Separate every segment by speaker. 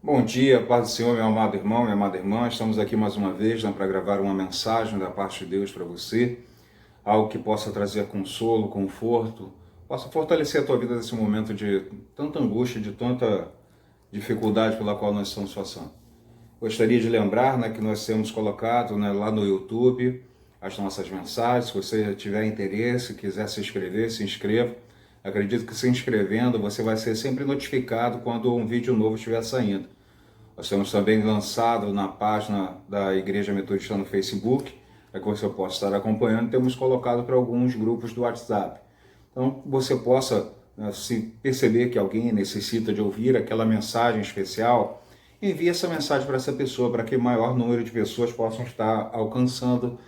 Speaker 1: Bom dia, paz do Senhor, meu amado irmão, minha amada irmã. Estamos aqui mais uma vez para gravar uma mensagem da parte de Deus para você, algo que possa trazer consolo, conforto, possa fortalecer a tua vida nesse momento de tanta angústia, de tanta dificuldade pela qual nós estamos passando. Gostaria de lembrar, que nós temos colocado, lá no YouTube as nossas mensagens. Se você tiver interesse, quiser se inscrever, se inscreva. Acredito que se inscrevendo você vai ser sempre notificado quando um vídeo novo estiver saindo. Nós temos também lançado na página da Igreja Metodista no Facebook, para que você possa estar acompanhando. Temos colocado para alguns grupos do WhatsApp. Então, você possa, se perceber que alguém necessita de ouvir aquela mensagem especial, envie essa mensagem para essa pessoa, para que o maior número de pessoas possam estar alcançando,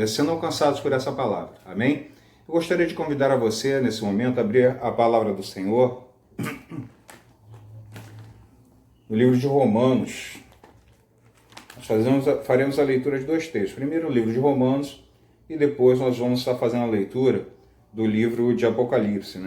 Speaker 1: sendo alcançados por essa palavra. Amém? Eu gostaria de convidar a você, nesse momento, a abrir a palavra do Senhor no livro de Romanos. Nós faremos a leitura de dois textos. Primeiro o livro de Romanos e depois nós vamos estar fazendo a leitura do livro de Apocalipse.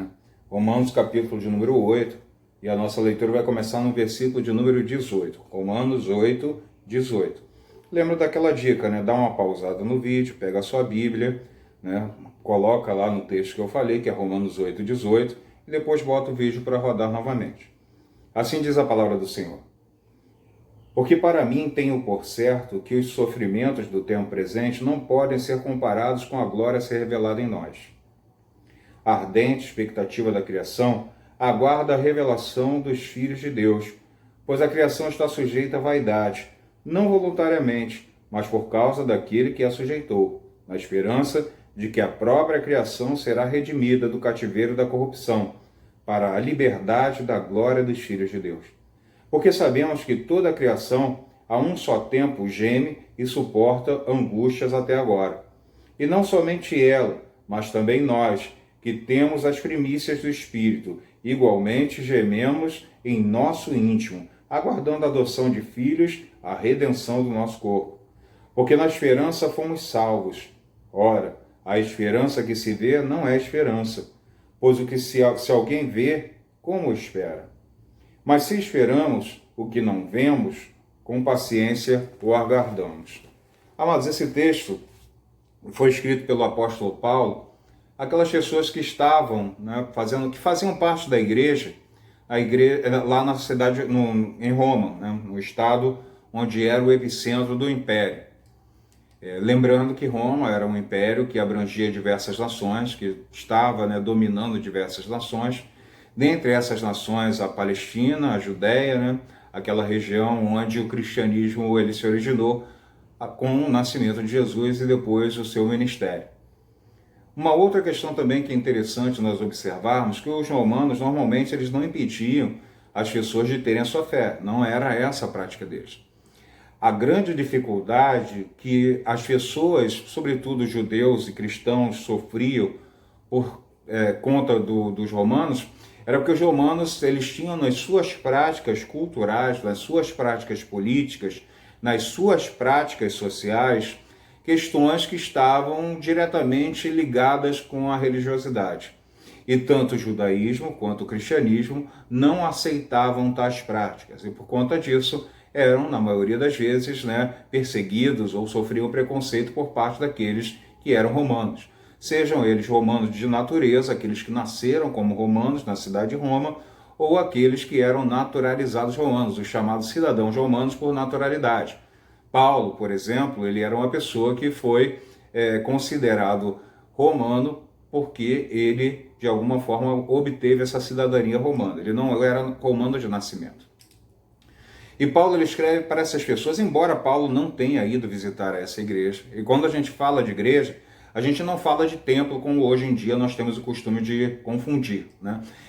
Speaker 1: Romanos capítulo de número 8, e a nossa leitura vai começar no versículo de número 18. Romanos 8, 18. Lembra daquela dica, dá uma pausada no vídeo, pega a sua Bíblia, coloca lá no texto que eu falei, que é Romanos 8, 18, e depois bota o vídeo para rodar novamente. Assim diz a palavra do Senhor. Porque para mim tenho por certo que os sofrimentos do tempo presente não podem ser comparados com a glória a ser revelada em nós. A ardente expectativa da criação aguarda a revelação dos filhos de Deus, pois a criação está sujeita à vaidade, não voluntariamente, mas por causa daquele que a sujeitou, na esperança de que a própria criação será redimida do cativeiro da corrupção, para a liberdade da glória dos filhos de Deus. Porque sabemos que toda a criação, a um só tempo, geme e suporta angústias até agora. E não somente ela, mas também nós, que temos as primícias do Espírito, igualmente gememos em nosso íntimo, aguardando a adoção de filhos, a redenção do nosso corpo. Porque na esperança fomos salvos. Ora, a esperança que se vê não é esperança, pois o que se alguém vê, como espera? Mas se esperamos o que não vemos, com paciência o aguardamos. Amados, esse texto foi escrito pelo apóstolo Paulo, aquelas pessoas que estavam, que faziam parte da igreja, lá na cidade, em Roma, no estado onde era o epicentro do império. Lembrando que Roma era um império que abrangia diversas nações, que estava dominando diversas nações. Dentre essas nações, a Palestina, a Judéia, aquela região onde o cristianismo ele se originou com o nascimento de Jesus e depois o seu ministério. Uma outra questão também que é interessante nós observarmos, que os romanos normalmente eles não impediam as pessoas de terem a sua fé, não era essa a prática deles. A grande dificuldade que as pessoas, sobretudo judeus e cristãos, sofriam por conta dos romanos, era porque os romanos eles tinham nas suas práticas culturais, nas suas práticas políticas, nas suas práticas sociais, questões que estavam diretamente ligadas com a religiosidade. E tanto o judaísmo quanto o cristianismo não aceitavam tais práticas. E por conta disso, eram, na maioria das vezes, perseguidos ou sofriam preconceito por parte daqueles que eram romanos. Sejam eles romanos de natureza, aqueles que nasceram como romanos na cidade de Roma, ou aqueles que eram naturalizados romanos, os chamados cidadãos romanos por naturalidade. Paulo, por exemplo, ele era uma pessoa que foi considerado romano porque ele, de alguma forma, obteve essa cidadania romana. Ele não era romano de nascimento. E Paulo ele escreve para essas pessoas, embora Paulo não tenha ido visitar essa igreja. E quando a gente fala de igreja, a gente não fala de templo como hoje em dia nós temos o costume de confundir.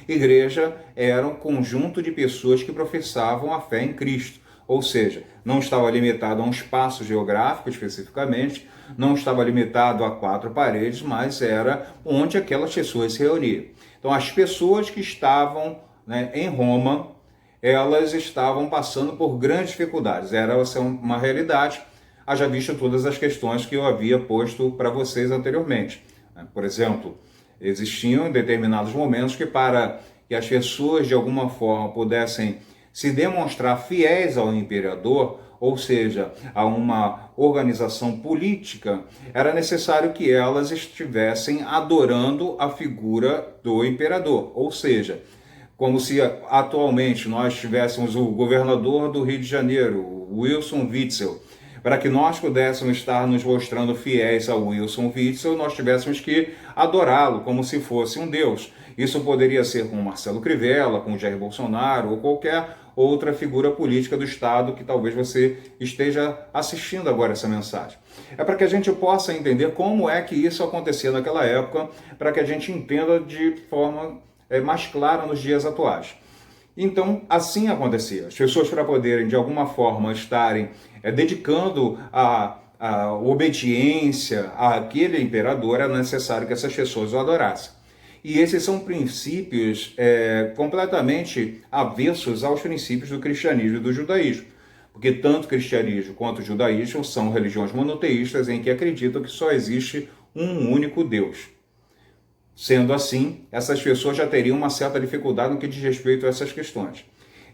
Speaker 1: Igreja era um conjunto de pessoas que professavam a fé em Cristo. Ou seja, não estava limitado a um espaço geográfico especificamente, não estava limitado a 4 paredes, mas era onde aquelas pessoas se reuniam. Então as pessoas que estavam em Roma, elas estavam passando por grandes dificuldades. Era uma realidade, haja visto todas as questões que eu havia posto para vocês anteriormente. Por exemplo, existiam determinados momentos que para que as pessoas de alguma forma pudessem se demonstrar fiéis ao imperador, ou seja, a uma organização política, era necessário que elas estivessem adorando a figura do imperador, ou seja, como se atualmente nós tivéssemos o governador do Rio de Janeiro, Wilson Witzel. Para que nós pudéssemos estar nos mostrando fiéis ao Wilson Witzel, nós tivéssemos que adorá-lo como se fosse um deus. Isso poderia ser com Marcelo Crivella, com Jair Bolsonaro ou qualquer outra figura política do Estado que talvez você esteja assistindo agora essa mensagem. É para que a gente possa entender como é que isso acontecia naquela época, para que a gente entenda de forma mais clara nos dias atuais. Então, assim acontecia. As pessoas, para poderem, de alguma forma, estarem dedicando a obediência àquele imperador, era necessário que essas pessoas o adorassem. E esses são princípios completamente avessos aos princípios do cristianismo e do judaísmo. Porque tanto o cristianismo quanto o judaísmo são religiões monoteístas em que acreditam que só existe um único Deus. Sendo assim, essas pessoas já teriam uma certa dificuldade no que diz respeito a essas questões.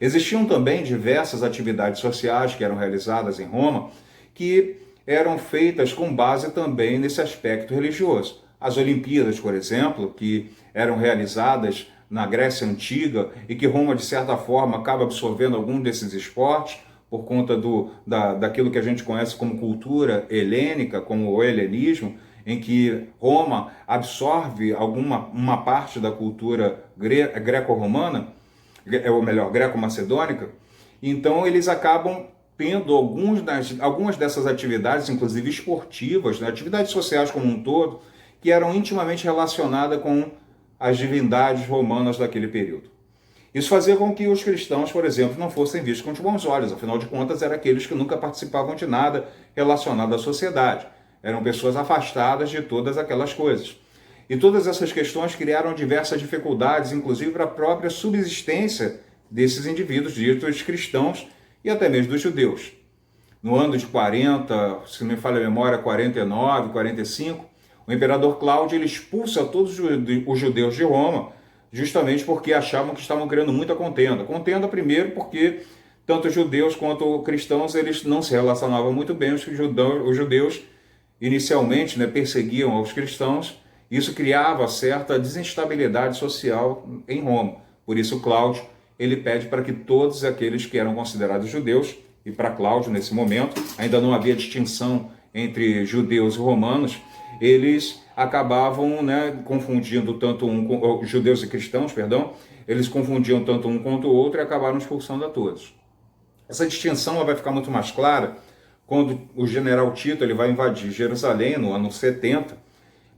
Speaker 1: Existiam também diversas atividades sociais que eram realizadas em Roma, que eram feitas com base também nesse aspecto religioso. As Olimpíadas, por exemplo, que eram realizadas na Grécia Antiga e que Roma, de certa forma, acaba absorvendo algum desses esportes por conta daquilo que a gente conhece como cultura helênica, como o helenismo, em que Roma absorve uma parte da cultura greco-romana, ou melhor, greco-macedônica. Então eles acabam tendo algumas dessas atividades, inclusive esportivas, né, atividades sociais como um todo, que eram intimamente relacionadas com as divindades romanas daquele período. Isso fazia com que os cristãos, por exemplo, não fossem vistos com bons olhos, afinal de contas, eram aqueles que nunca participavam de nada relacionado à sociedade. Eram pessoas afastadas de todas aquelas coisas. E todas essas questões criaram diversas dificuldades, inclusive para a própria subsistência desses indivíduos ditos cristãos e até mesmo dos judeus. No ano de 40, se não me falha a memória, 49, 45, o imperador Cláudio ele expulsa todos os judeus de Roma, justamente porque achavam que estavam criando muita contenda. Contenda, primeiro, porque tanto judeus quanto cristãos eles não se relacionavam muito bem. Os judeus inicialmente, né, perseguiam aos cristãos. Isso criava certa desinstabilidade social em Roma. Por isso, Cláudio ele pede para que todos aqueles que eram considerados judeus, e para Cláudio, nesse momento, ainda não havia distinção entre judeus e romanos, eles acabavam, né, confundindo tanto judeus e cristãos, eles confundiam tanto um quanto o outro e acabaram expulsando a todos. Essa distinção ela vai ficar muito mais clara quando o general Tito ele vai invadir Jerusalém no ano 70,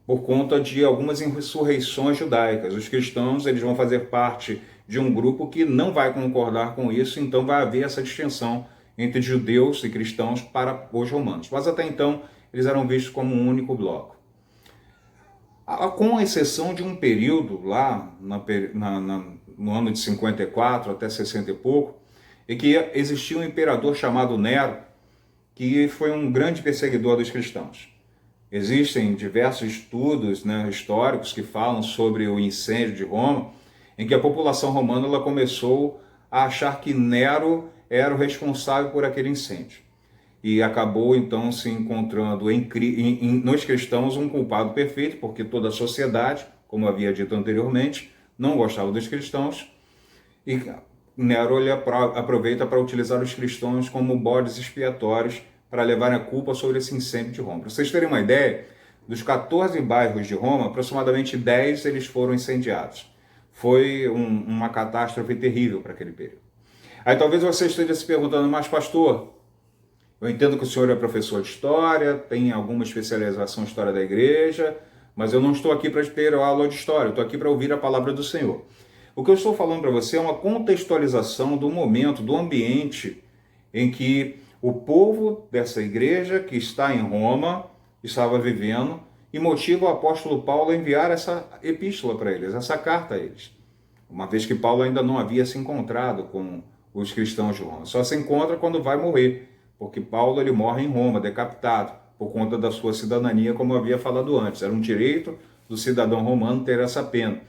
Speaker 1: por conta de algumas insurreições judaicas. Os cristãos eles vão fazer parte de um grupo que não vai concordar com isso, então vai haver essa distinção entre judeus e cristãos para os romanos. Mas até então, eles eram vistos como um único bloco. Com exceção de um período lá, no ano de 54 até 60 e pouco, em que existia um imperador chamado Nero, que foi um grande perseguidor dos cristãos. Existem diversos estudos, né, históricos que falam sobre o incêndio de Roma, em que a população romana ela começou a achar que Nero era o responsável por aquele incêndio. E acabou então se encontrando nos cristãos um culpado perfeito, porque toda a sociedade, como havia dito anteriormente, não gostava dos cristãos, e Nero ele aproveita para utilizar os cristãos como bodes expiatórios para levarem a culpa sobre esse incêndio de Roma. Para vocês terem uma ideia, dos 14 bairros de Roma, aproximadamente 10 eles foram incendiados. Foi uma catástrofe terrível para aquele período. Aí talvez você esteja se perguntando, mas pastor, eu entendo que o senhor é professor de história, tem alguma especialização em história da igreja, mas eu não estou aqui para ter aula de história, eu estou aqui para ouvir a palavra do Senhor. O que eu estou falando para você é uma contextualização do momento, do ambiente em que o povo dessa igreja que está em Roma estava vivendo e motiva o apóstolo Paulo a enviar essa epístola para eles, essa carta a eles. Uma vez que Paulo ainda não havia se encontrado com os cristãos de Roma. Só se encontra quando vai morrer, porque Paulo ele morre em Roma, decapitado, por conta da sua cidadania, como eu havia falado antes. Era um direito do cidadão romano ter essa pena,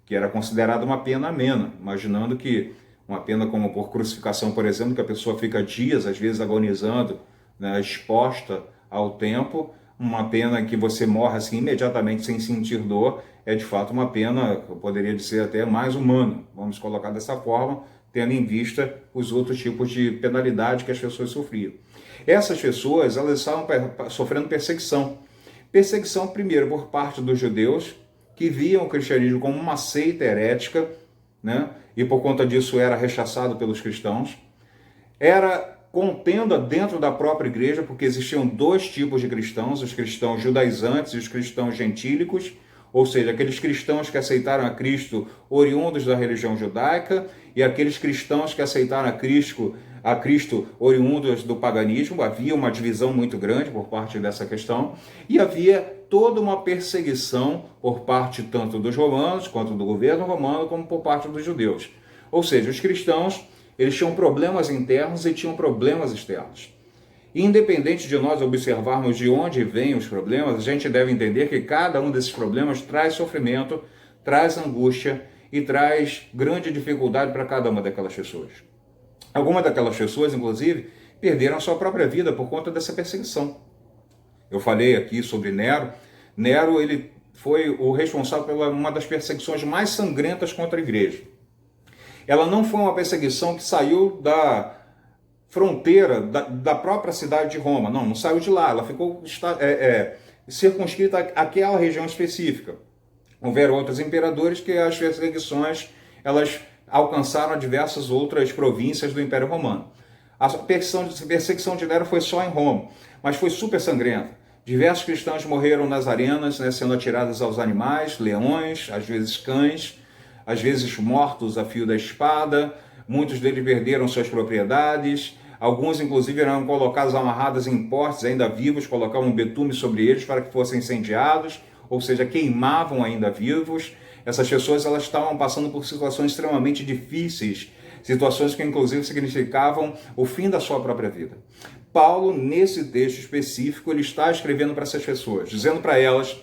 Speaker 1: que era considerada uma pena amena, imaginando que uma pena como por crucificação, por exemplo, que a pessoa fica dias, às vezes, agonizando, né, exposta ao tempo. Uma pena que você morre assim imediatamente sem sentir dor, é de fato uma pena, eu poderia dizer até mais humana, vamos colocar dessa forma, tendo em vista os outros tipos de penalidade que as pessoas sofriam. Essas pessoas, elas estavam sofrendo perseguição. Perseguição, primeiro, por parte dos judeus, que viam o cristianismo como uma seita herética, né? E por conta disso era rechaçado pelos cristãos. Era contenda dentro da própria igreja, porque existiam dois tipos de cristãos, os cristãos judaizantes e os cristãos gentílicos, ou seja, aqueles cristãos que aceitaram a Cristo oriundos da religião judaica e aqueles cristãos que aceitaram a Cristo oriundos do paganismo. Havia uma divisão muito grande por parte dessa questão e havia toda uma perseguição por parte tanto dos romanos, quanto do governo romano, como por parte dos judeus. Ou seja, os cristãos, eles tinham problemas internos e tinham problemas externos. Independente de nós observarmos de onde vêm os problemas, a gente deve entender que cada um desses problemas traz sofrimento, traz angústia e traz grande dificuldade para cada uma daquelas pessoas. Algumas daquelas pessoas, inclusive, perderam a sua própria vida por conta dessa perseguição. Eu falei aqui sobre Nero. Nero, ele foi o responsável por uma das perseguições mais sangrentas contra a igreja. Ela não foi uma perseguição que saiu da fronteira da própria cidade de Roma. Não saiu de lá. Ela ficou circunscrita àquela região específica. Houveram outros imperadores que as perseguições elas alcançaram diversas outras províncias do Império Romano. A perseguição de Nero foi só em Roma, mas foi super sangrenta. Diversos cristãos morreram nas arenas, né, sendo atirados aos animais, leões, às vezes cães, às vezes mortos a fio da espada. Muitos deles perderam suas propriedades. Alguns, inclusive, eram colocados amarrados em postes ainda vivos, colocavam betume sobre eles para que fossem incendiados, ou seja, queimavam ainda vivos. Essas pessoas elas estavam passando por situações extremamente difíceis, situações que inclusive significavam o fim da sua própria vida. Paulo, nesse texto específico, ele está escrevendo para essas pessoas, dizendo para elas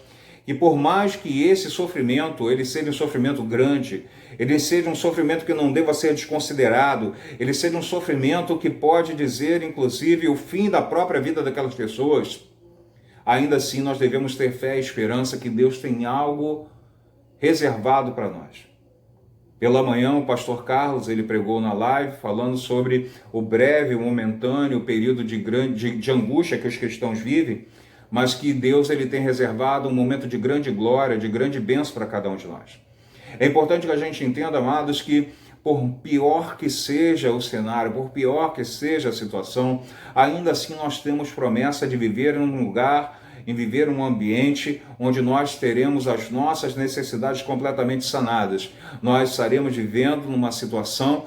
Speaker 1: que por mais que esse sofrimento, ele seja um sofrimento grande, ele seja um sofrimento que não deva ser desconsiderado, ele seja um sofrimento que pode dizer, inclusive, o fim da própria vida daquelas pessoas, ainda assim nós devemos ter fé e esperança que Deus tem algo reservado para nós. Pela manhã, o pastor Carlos, ele pregou na live falando sobre o breve, momentâneo período de angústia que os cristãos vivem, mas que Deus ele tem reservado um momento de grande glória, de grande bênção para cada um de nós. É importante que a gente entenda, amados, que por pior que seja o cenário, por pior que seja a situação, ainda assim nós temos promessa de viver em um lugar, em viver um ambiente onde nós teremos as nossas necessidades completamente sanadas. Nós estaremos vivendo numa situação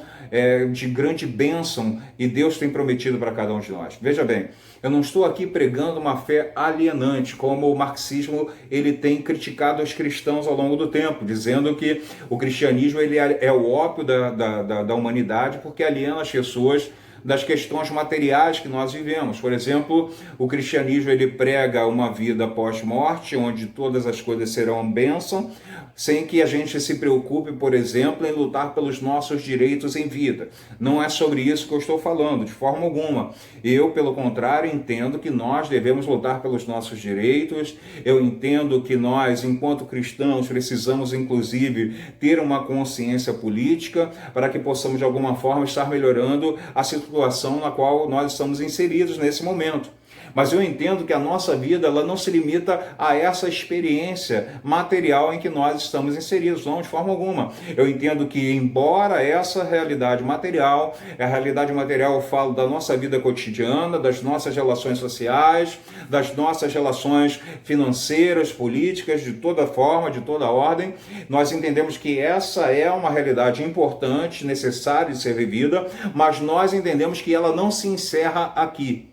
Speaker 1: de grande bênção e Deus tem prometido para cada um de nós. Veja bem, eu não estou aqui pregando uma fé alienante, como o marxismo ele tem criticado os cristãos ao longo do tempo, dizendo que o cristianismo ele é o ópio da humanidade porque aliena as pessoas das questões materiais que nós vivemos. Por exemplo, o cristianismo ele prega uma vida pós-morte, onde todas as coisas serão bênção, sem que a gente se preocupe, por exemplo, em lutar pelos nossos direitos em vida. Não é sobre isso que eu estou falando, de forma alguma. Eu, pelo contrário, entendo que nós devemos lutar pelos nossos direitos. Eu entendo que nós, enquanto cristãos, precisamos, inclusive, ter uma consciência política para que possamos, de alguma forma, estar melhorando a situação na qual nós estamos inseridos nesse momento. Mas eu entendo que a nossa vida ela não se limita a essa experiência material em que nós estamos inseridos, não, de forma alguma. Eu entendo que, embora essa realidade material, a realidade material eu falo da nossa vida cotidiana, das nossas relações sociais, das nossas relações financeiras, políticas, de toda forma, de toda ordem, nós entendemos que essa é uma realidade importante, necessária de ser vivida, mas nós entendemos que ela não se encerra aqui.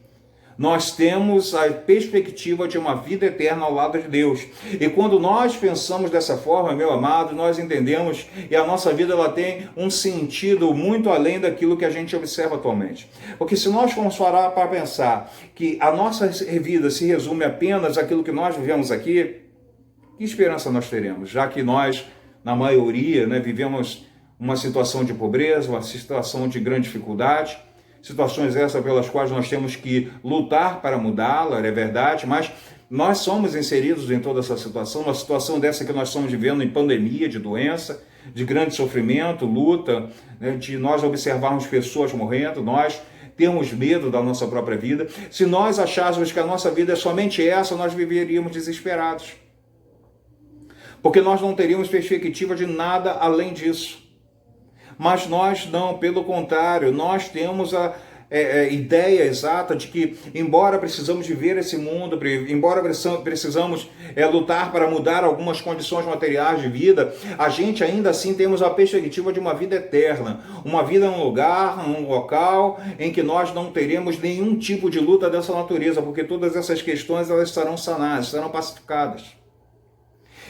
Speaker 1: Nós temos a perspectiva de uma vida eterna ao lado de Deus. E quando nós pensamos dessa forma, meu amado, nós entendemos que a nossa vida ela tem um sentido muito além daquilo que a gente observa atualmente. Porque se nós formos parar para pensar que a nossa vida se resume apenas àquilo que nós vivemos aqui, que esperança nós teremos? Já que nós, na maioria, vivemos uma situação de pobreza, uma situação de grande dificuldade, situações essas pelas quais nós temos que lutar para mudá-la, é verdade, mas nós somos inseridos em toda essa situação, uma situação dessa que nós estamos vivendo em pandemia, de doença, de grande sofrimento, luta, né, de nós observarmos pessoas morrendo, nós temos medo da nossa própria vida. Se nós achássemos que a nossa vida é somente essa, nós viveríamos desesperados. Porque nós não teríamos perspectiva de nada além disso. Mas nós não, pelo contrário, nós temos a ideia exata de que, embora precisamos viver esse mundo, embora precisamos lutar para mudar algumas condições materiais de vida, a gente ainda assim temos a perspectiva de uma vida eterna, uma vida num lugar, num local em que nós não teremos nenhum tipo de luta dessa natureza, porque todas essas questões elas estarão sanadas, estarão pacificadas.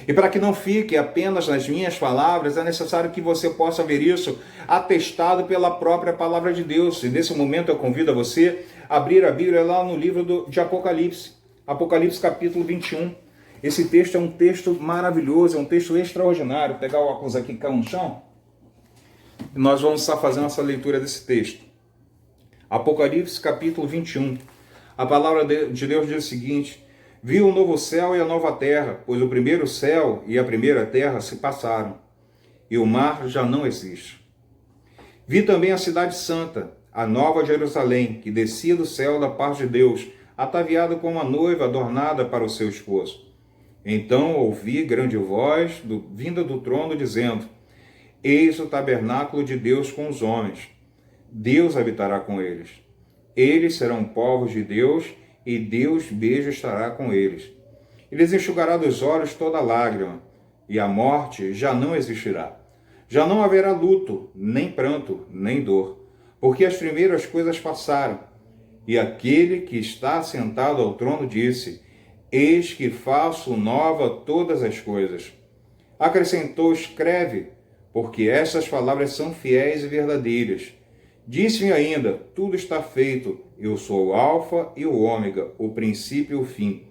Speaker 1: E para que não fique apenas nas minhas palavras, é necessário que você possa ver isso atestado pela própria palavra de Deus. E nesse momento eu convido a você a abrir a Bíblia lá no livro de Apocalipse, Apocalipse capítulo 21. Esse texto é um texto maravilhoso, é um texto extraordinário. Vou pegar o óculos aqui que caiu no chão. E nós vamos estar fazendo essa leitura desse texto. Apocalipse capítulo 21. A palavra de Deus diz o seguinte: vi o novo céu e a nova terra, pois o primeiro céu e a primeira terra se passaram, e o mar já não existe. Vi também a cidade santa, a nova Jerusalém, que descia do céu da parte de Deus, ataviada como uma noiva adornada para o seu esposo. Então ouvi grande voz vinda do trono, dizendo: eis o tabernáculo de Deus com os homens. Deus habitará com eles. Eles serão povos de Deus, e Deus mesmo estará com eles. Eles enxugará dos olhos toda lágrima, e a morte já não existirá. Já não haverá luto, nem pranto, nem dor, porque as primeiras coisas passaram. E aquele que está sentado ao trono disse: eis que faço nova todas as coisas. Acrescentou: escreve, porque estas palavras são fiéis e verdadeiras. Disse-me ainda: tudo está feito. Eu sou o Alfa e o Ômega, o princípio e o fim.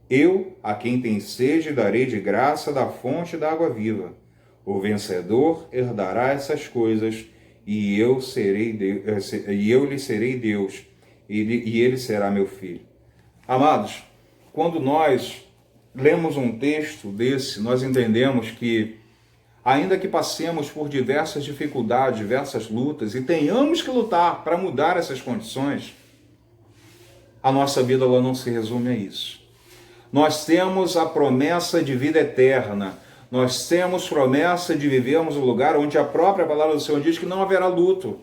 Speaker 1: Eu, a quem tem sede, darei de graça da fonte da água viva. O vencedor herdará essas coisas, e eu lhe serei Deus, e ele será meu filho. Amados, quando nós lemos um texto desse, nós entendemos que, ainda que passemos por diversas dificuldades, diversas lutas, e tenhamos que lutar para mudar essas condições, a nossa vida ela não se resume a isso. Nós temos a promessa de vida eterna, nós temos promessa de vivermos um lugar onde a própria palavra do Senhor diz que não haverá luto,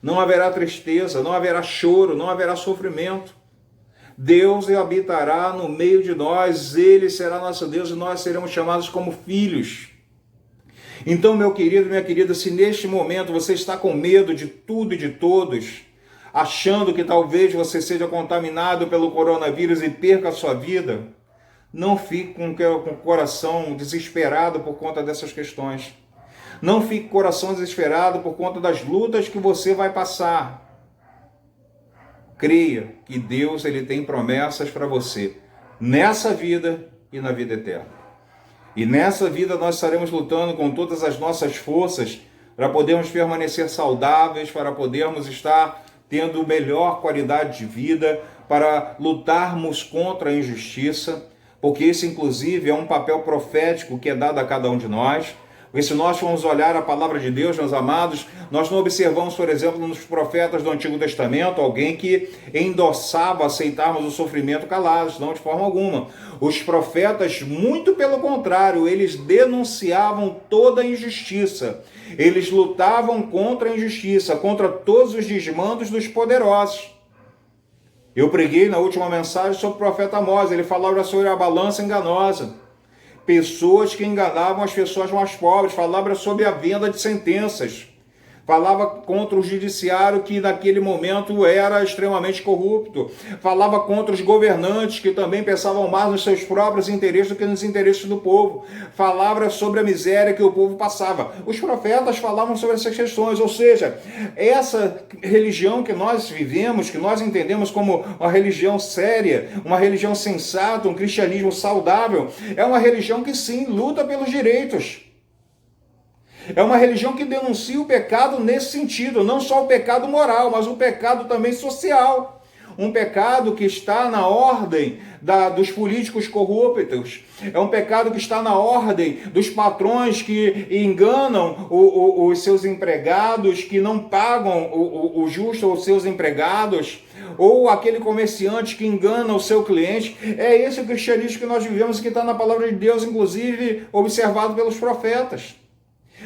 Speaker 1: não haverá tristeza, não haverá choro, não haverá sofrimento. Deus habitará no meio de nós, Ele será nosso Deus e nós seremos chamados como filhos. Então, meu querido, minha querida, se neste momento você está com medo de tudo e de todos, achando que talvez você seja contaminado pelo coronavírus e perca a sua vida, não fique com o coração desesperado por conta dessas questões. Não fique com o coração desesperado por conta das lutas que você vai passar. Creia que Deus ele tem promessas para você, nessa vida e na vida eterna. E nessa vida nós estaremos lutando com todas as nossas forças para podermos permanecer saudáveis, para podermos estar tendo melhor qualidade de vida, para lutarmos contra a injustiça, porque esse inclusive é um papel profético que é dado a cada um de nós. Porque se nós formos olhar a palavra de Deus, meus amados, nós não observamos, por exemplo, nos profetas do Antigo Testamento, alguém que endossava aceitarmos o sofrimento calados, não de forma alguma. Os profetas, muito pelo contrário, eles denunciavam toda a injustiça. Eles lutavam contra a injustiça, contra todos os desmandos dos poderosos. Eu preguei na última mensagem sobre o profeta Amós, ele falava sobre a balança enganosa. Pessoas que enganavam as pessoas mais pobres, falava sobre a venda de sentenças, falava contra o judiciário que naquele momento era extremamente corrupto, falava contra os governantes que também pensavam mais nos seus próprios interesses do que nos interesses do povo, falava sobre a miséria que o povo passava. Os profetas falavam sobre essas questões, ou seja, essa religião que nós vivemos, que nós entendemos como uma religião séria, uma religião sensata, um cristianismo saudável, é uma religião que sim, luta pelos direitos. É uma religião que denuncia o pecado nesse sentido, não só o pecado moral, mas o pecado também social. Um pecado que está na ordem dos políticos corruptos. É um pecado que está na ordem dos patrões que enganam os seus empregados, que não pagam o justo aos seus empregados, ou aquele comerciante que engana o seu cliente. É esse o cristianismo que nós vivemos, que está na palavra de Deus, inclusive observado pelos profetas.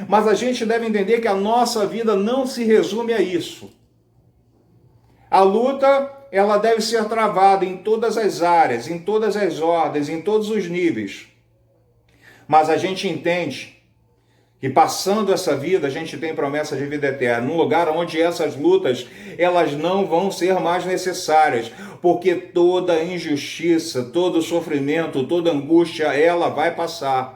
Speaker 1: Mas a gente deve entender que a nossa vida não se resume a isso. A luta, ela deve ser travada em todas as áreas, em todas as ordens, em todos os níveis. Mas a gente entende que passando essa vida, a gente tem promessa de vida eterna, num lugar onde essas lutas, elas não vão ser mais necessárias, porque toda injustiça, todo sofrimento, toda angústia, ela vai passar.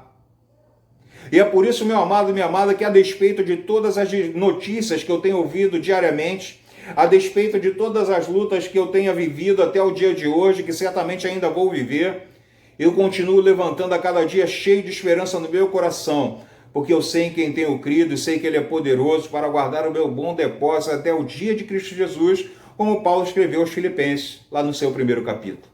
Speaker 1: E é por isso, meu amado e minha amada, que a despeito de todas as notícias que eu tenho ouvido diariamente, a despeito de todas as lutas que eu tenha vivido até o dia de hoje, que certamente ainda vou viver, eu continuo levantando a cada dia cheio de esperança no meu coração, porque eu sei em quem tenho crido e sei que Ele é poderoso para guardar o meu bom depósito até o dia de Cristo Jesus, como Paulo escreveu aos Filipenses, lá no seu primeiro capítulo.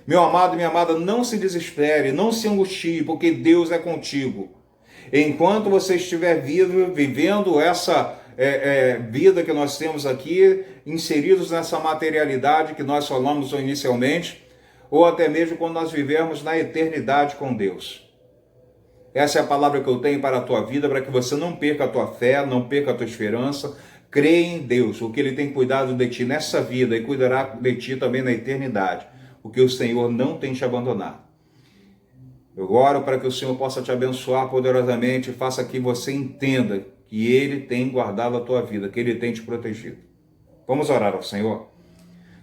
Speaker 1: Meu amado e minha amada, não se desespere, não se angustie, porque Deus é contigo. Enquanto você estiver vivendo essa vida que nós temos aqui, inseridos nessa materialidade que nós falamos inicialmente, ou até mesmo quando nós vivermos na eternidade com Deus. Essa é a palavra que eu tenho para a tua vida, para que você não perca a tua fé, não perca a tua esperança. Creia em Deus, porque Ele tem cuidado de ti nessa vida e cuidará de ti também na eternidade, porque o Senhor não tem te abandonado. Eu oro para que o Senhor possa te abençoar poderosamente e faça que você entenda que Ele tem guardado a tua vida, que Ele tem te protegido. Vamos orar ao Senhor.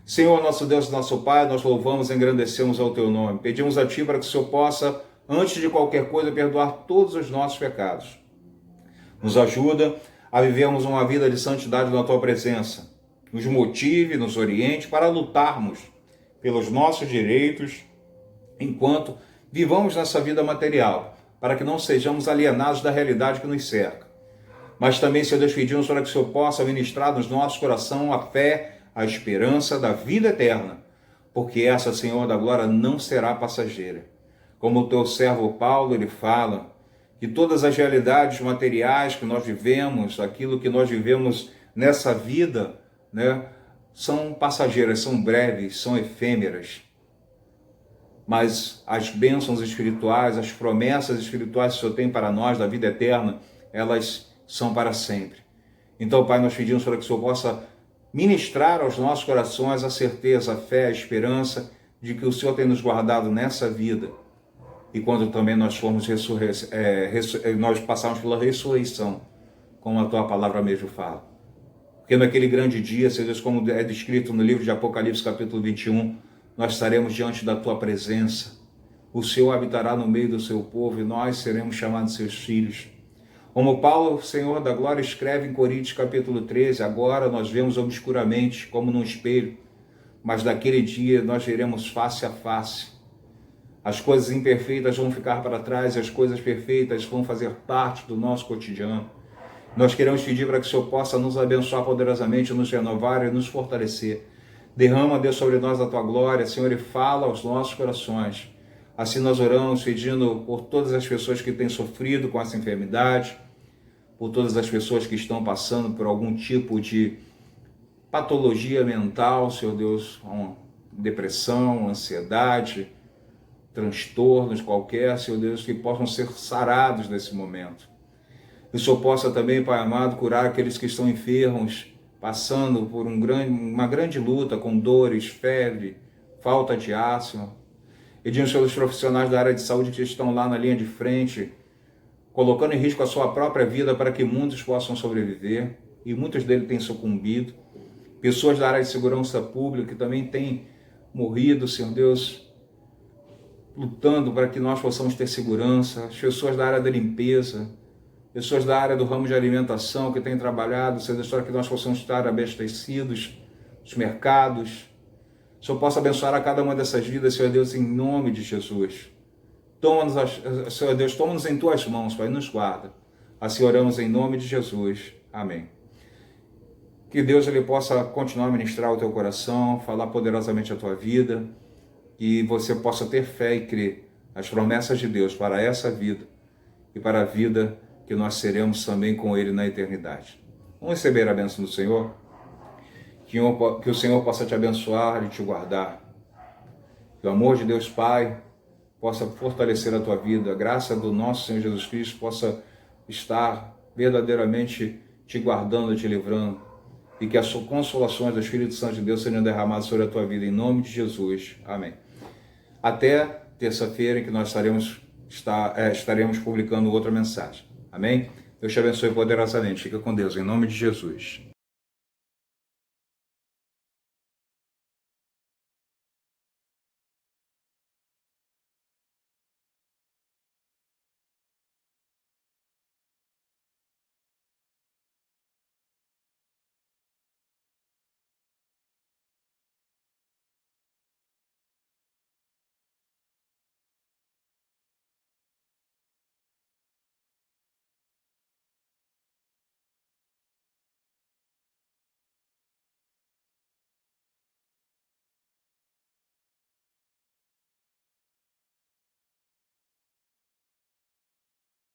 Speaker 1: Senhor, nosso Deus, nosso Pai, nós louvamos e engrandecemos ao Teu nome. Pedimos a Ti para que o Senhor possa, antes de qualquer coisa, perdoar todos os nossos pecados. Nos ajuda a vivermos uma vida de santidade na Tua presença. Nos motive, nos oriente para lutarmos pelos nossos direitos, enquanto vivamos nessa vida material, para que não sejamos alienados da realidade que nos cerca. Mas também, Senhor Deus, pedimos para que o Senhor possa ministrar nos nossos corações a fé, a esperança da vida eterna, porque essa, Senhor da glória, não será passageira. Como o teu servo Paulo, ele fala que todas as realidades materiais que nós vivemos, aquilo que nós vivemos nessa vida, né, são passageiras, são breves, são efêmeras. Mas as bênçãos espirituais, as promessas espirituais que o Senhor tem para nós, da vida eterna, elas são para sempre. Então, Pai, nós pedimos para que o Senhor possa ministrar aos nossos corações a certeza, a fé, a esperança de que o Senhor tem nos guardado nessa vida. E quando também nós formos nós passarmos pela ressurreição, como a Tua palavra mesmo fala. Porque naquele grande dia, Senhor Deus, como é descrito no livro de Apocalipse, capítulo 21, nós estaremos diante da Tua presença. O Senhor habitará no meio do seu povo e nós seremos chamados seus filhos. Como Paulo, Senhor da glória, escreve em Coríntios capítulo 13, agora nós vemos obscuramente, como num espelho, mas naquele dia nós veremos face a face. As coisas imperfeitas vão ficar para trás e as coisas perfeitas vão fazer parte do nosso cotidiano. Nós queremos pedir para que o Senhor possa nos abençoar poderosamente, nos renovar e nos fortalecer. Derrama, Deus, sobre nós a Tua glória, Senhor, e fala aos nossos corações. Assim nós oramos pedindo por todas as pessoas que têm sofrido com essa enfermidade, por todas as pessoas que estão passando por algum tipo de patologia mental, Senhor Deus, depressão, ansiedade, transtornos qualquer, Senhor Deus, que possam ser sarados nesse momento. Que o Senhor possa também, Pai amado, curar aqueles que estão enfermos, passando por uma grande luta com dores, febre, falta de ar, Senhor. Pedimos pelos profissionais da área de saúde que estão lá na linha de frente, colocando em risco a sua própria vida para que muitos possam sobreviver, e muitos deles têm sucumbido. Pessoas da área de segurança pública que também têm morrido, Senhor Deus, lutando para que nós possamos ter segurança. As pessoas da área da limpeza, pessoas da área do ramo de alimentação que têm trabalhado, Senhor Deus, para que nós possamos estar abastecidos, os mercados. O Senhor possa abençoar a cada uma dessas vidas, Senhor Deus, em nome de Jesus. Toma-nos, Senhor Deus, toma-nos em Tuas mãos, Pai, nos guarda. Assim oramos em nome de Jesus. Amém. Que Deus ele possa continuar a ministrar o teu coração, falar poderosamente a tua vida, que você possa ter fé e crer nas promessas de Deus para essa vida e para a vida que nós seremos também com Ele na eternidade. Vamos receber a bênção do Senhor? Que o Senhor possa te abençoar e te guardar. Que o amor de Deus Pai possa fortalecer a tua vida. A graça do nosso Senhor Jesus Cristo possa estar verdadeiramente te guardando, te livrando. E que as consolações do Espírito Santo de Deus sejam derramadas sobre a tua vida. Em nome de Jesus. Amém. Até terça-feira, em que nós estaremos publicando outra mensagem. Amém? Deus te abençoe poderosamente. Fica com Deus, em nome de Jesus.